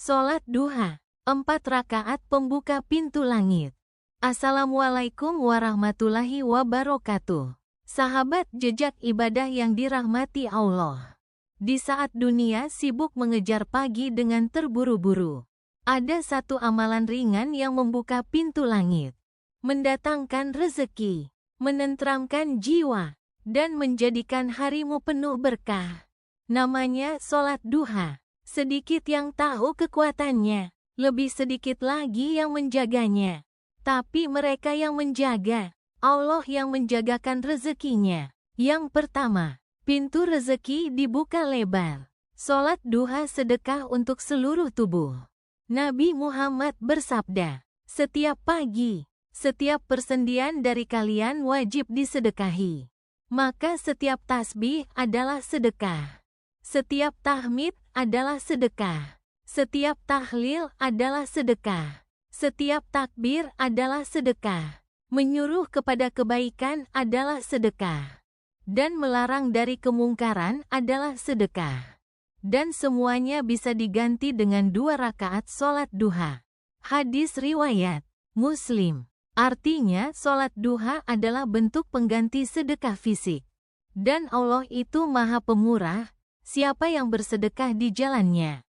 Sholat duha, 4 rakaat pembuka pintu langit. Assalamualaikum warahmatullahi wabarakatuh. Sahabat jejak ibadah yang dirahmati Allah. Di saat dunia sibuk mengejar pagi dengan terburu-buru, ada satu amalan ringan yang membuka pintu langit, mendatangkan rezeki, menenteramkan jiwa, dan menjadikan harimu penuh berkah. Namanya sholat duha. Sedikit yang tahu kekuatannya, lebih sedikit lagi yang menjaganya. Tapi mereka yang menjaga, Allah yang menjagakan rezekinya. Yang pertama, pintu rezeki dibuka lebar. Sholat duha sedekah untuk seluruh tubuh. Nabi Muhammad bersabda, setiap pagi, setiap persendian dari kalian wajib disedekahi. Maka setiap tasbih adalah sedekah. Setiap tahmid adalah sedekah. Setiap tahlil adalah sedekah. Setiap takbir adalah sedekah. Menyuruh kepada kebaikan adalah sedekah. Dan melarang dari kemungkaran adalah sedekah. Dan semuanya bisa diganti dengan 2 rakaat sholat duha. Hadis riwayat Muslim. Artinya sholat duha adalah bentuk pengganti sedekah fisik. Dan Allah itu Maha Pemurah. Siapa yang bersedekah di jalannya,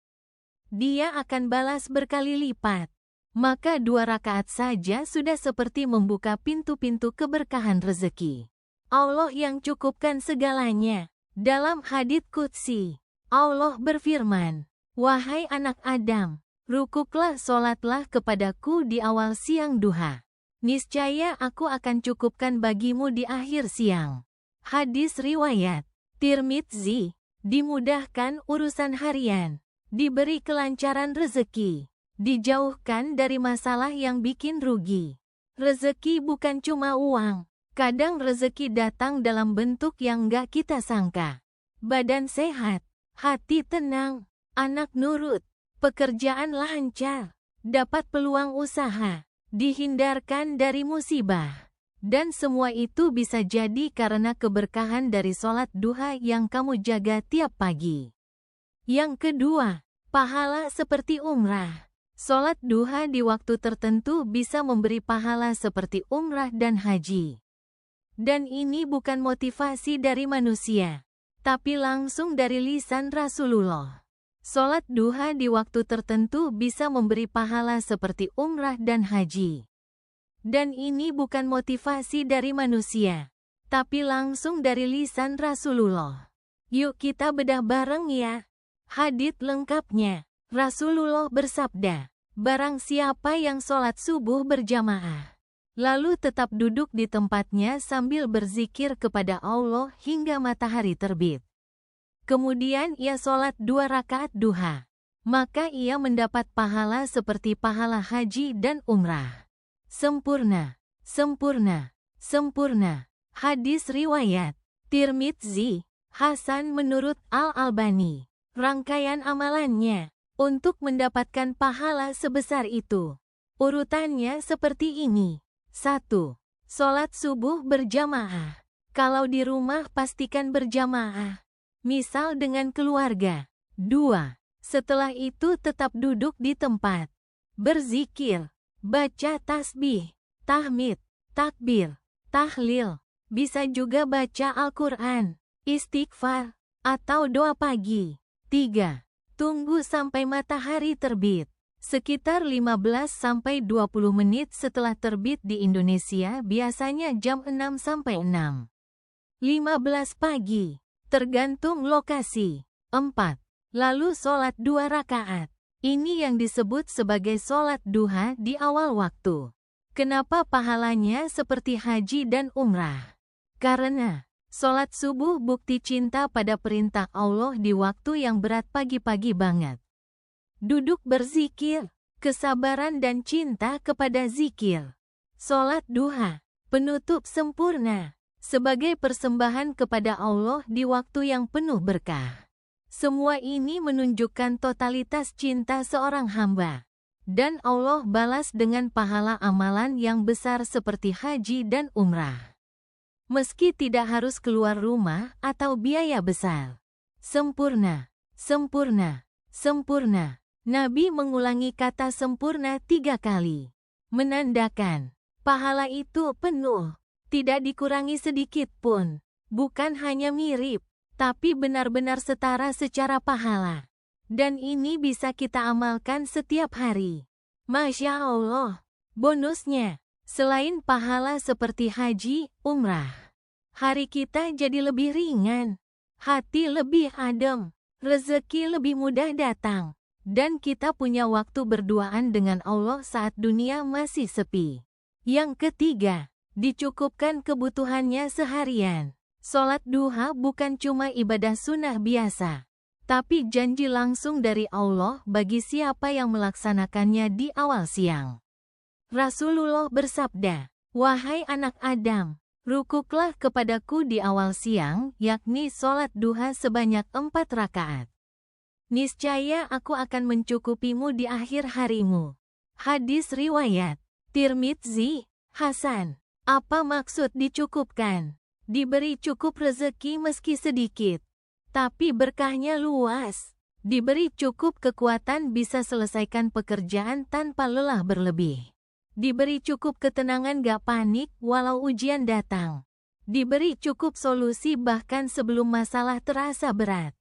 Dia akan balas berkali lipat. Maka 2 rakaat saja sudah seperti membuka pintu-pintu keberkahan rezeki. Allah yang cukupkan segalanya. Dalam hadits qudsi, Allah berfirman, wahai anak Adam, rukuklah sholatlah kepadaku di awal siang duha. Niscaya aku akan cukupkan bagimu di akhir siang. Hadis riwayat Tirmidzi. Dimudahkan urusan harian, diberi kelancaran rezeki, dijauhkan dari masalah yang bikin rugi. Rezeki bukan cuma uang, kadang rezeki datang dalam bentuk yang gak kita sangka. Badan sehat, hati tenang, anak nurut, pekerjaan lancar, dapat peluang usaha, dihindarkan dari musibah. Dan semua itu bisa jadi karena keberkahan dari sholat duha yang kamu jaga tiap pagi. Yang kedua, pahala seperti umrah. Sholat duha di waktu tertentu bisa memberi pahala seperti umrah dan haji. Dan ini bukan motivasi dari manusia, tapi langsung dari lisan Rasulullah. Sholat duha di waktu tertentu bisa memberi pahala seperti umrah dan haji. Dan ini bukan motivasi dari manusia, tapi langsung dari lisan Rasulullah. Yuk kita bedah bareng ya. Hadits lengkapnya. Rasulullah bersabda, barang siapa yang sholat subuh berjamaah, lalu tetap duduk di tempatnya sambil berzikir kepada Allah hingga matahari terbit. Kemudian ia sholat 2 rakaat duha, maka ia mendapat pahala seperti pahala haji dan umrah. Sempurna, sempurna, sempurna. Hadis riwayat Tirmidzi, Hasan menurut Al-Albani. Rangkaian amalannya untuk mendapatkan pahala sebesar itu. Urutannya seperti ini. 1. Sholat subuh berjamaah. Kalau di rumah pastikan berjamaah. Misal dengan keluarga. 2. Setelah itu tetap duduk di tempat. Berzikir. Baca tasbih, tahmid, takbir, tahlil. Bisa juga baca Al-Quran, istighfar, atau doa pagi. 3. Tunggu sampai matahari terbit. Sekitar 15-20 menit setelah terbit di Indonesia, biasanya jam 6-6. 15 pagi, tergantung lokasi. 4. Lalu sholat 2 rakaat. Ini yang disebut sebagai sholat duha di awal waktu. Kenapa pahalanya seperti haji dan umrah? Karena sholat subuh bukti cinta pada perintah Allah di waktu yang berat pagi-pagi banget. Duduk berzikir, kesabaran dan cinta kepada zikir. Sholat duha, penutup sempurna, sebagai persembahan kepada Allah di waktu yang penuh berkah. Semua ini menunjukkan totalitas cinta seorang hamba. Dan Allah balas dengan pahala amalan yang besar seperti haji dan umrah. Meski tidak harus keluar rumah atau biaya besar. Sempurna, sempurna, sempurna. Nabi mengulangi kata sempurna 3 kali. Menandakan, pahala itu penuh, tidak dikurangi sedikit pun. Bukan hanya mirip, tapi benar-benar setara secara pahala. Dan ini bisa kita amalkan setiap hari. Masya Allah. Bonusnya, selain pahala seperti haji, umrah, hari kita jadi lebih ringan, hati lebih adem, rezeki lebih mudah datang, dan kita punya waktu berduaan dengan Allah saat dunia masih sepi. Yang ketiga, dicukupkan kebutuhannya seharian. Sholat duha bukan cuma ibadah sunnah biasa, tapi janji langsung dari Allah bagi siapa yang melaksanakannya di awal siang. Rasulullah bersabda, "Wahai anak Adam, rukuklah kepadaku di awal siang, yakni sholat duha sebanyak 4 rakaat. Niscaya aku akan mencukupimu di akhir harimu." Hadis riwayat Tirmidzi, Hasan. Apa maksud dicukupkan? Diberi cukup rezeki meski sedikit, tapi berkahnya luas. Diberi cukup kekuatan bisa selesaikan pekerjaan tanpa lelah berlebih. Diberi cukup ketenangan gak panik walau ujian datang. Diberi cukup solusi bahkan sebelum masalah terasa berat.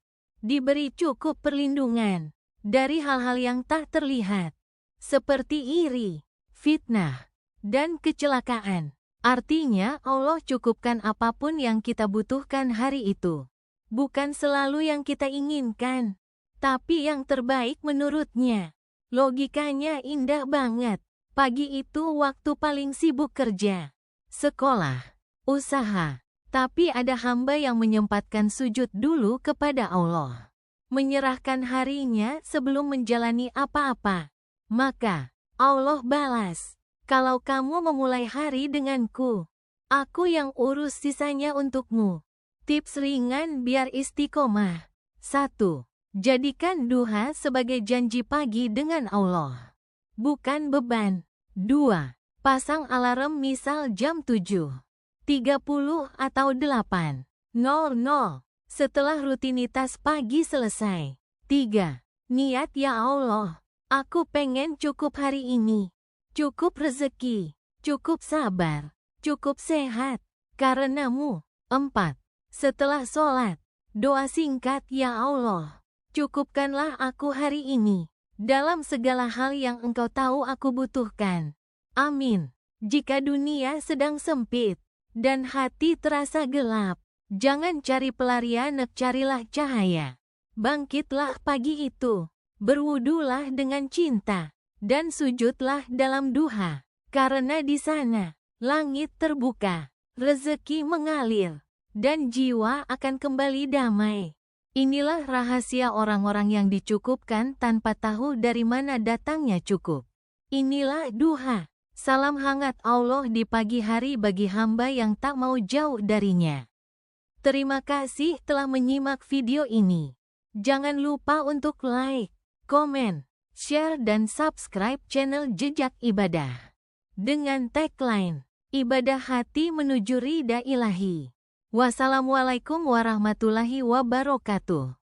Diberi cukup perlindungan dari hal-hal yang tak terlihat, seperti iri, fitnah, dan kecelakaan. Artinya Allah cukupkan apapun yang kita butuhkan hari itu. Bukan selalu yang kita inginkan, tapi yang terbaik menurutnya. Logikanya indah banget. Pagi itu waktu paling sibuk kerja, sekolah, usaha. Tapi ada hamba yang menyempatkan sujud dulu kepada Allah, menyerahkan harinya sebelum menjalani apa-apa. Maka Allah balas, "Kalau kamu memulai hari denganku, aku yang urus sisanya untukmu." Tips ringan biar istiqomah. 1. Jadikan duha sebagai janji pagi dengan Allah, bukan beban. 2. Pasang alarm misal jam 7.30 atau 8.00 setelah rutinitas pagi selesai. 3. Niat, ya Allah, aku pengen cukup hari ini. Cukup rezeki, cukup sabar, cukup sehat, karenamu. 4. Setelah sholat, doa singkat, ya Allah, cukupkanlah aku hari ini, dalam segala hal yang Engkau tahu aku butuhkan. Amin. Jika dunia sedang sempit, dan hati terasa gelap, jangan cari pelarian, carilah cahaya. Bangkitlah pagi itu, berwudulah dengan cinta, dan sujudlah dalam duha, karena di sana langit terbuka, rezeki mengalir, dan jiwa akan kembali damai. Inilah rahasia orang-orang yang dicukupkan tanpa tahu dari mana datangnya cukup. Inilah duha, salam hangat Allah di pagi hari bagi hamba yang tak mau jauh darinya. Terima kasih telah menyimak video ini. Jangan lupa untuk like, komen, share dan subscribe channel Jejak Ibadah. Dengan tagline, ibadah hati menuju ridha ilahi. Wassalamualaikum warahmatullahi wabarakatuh.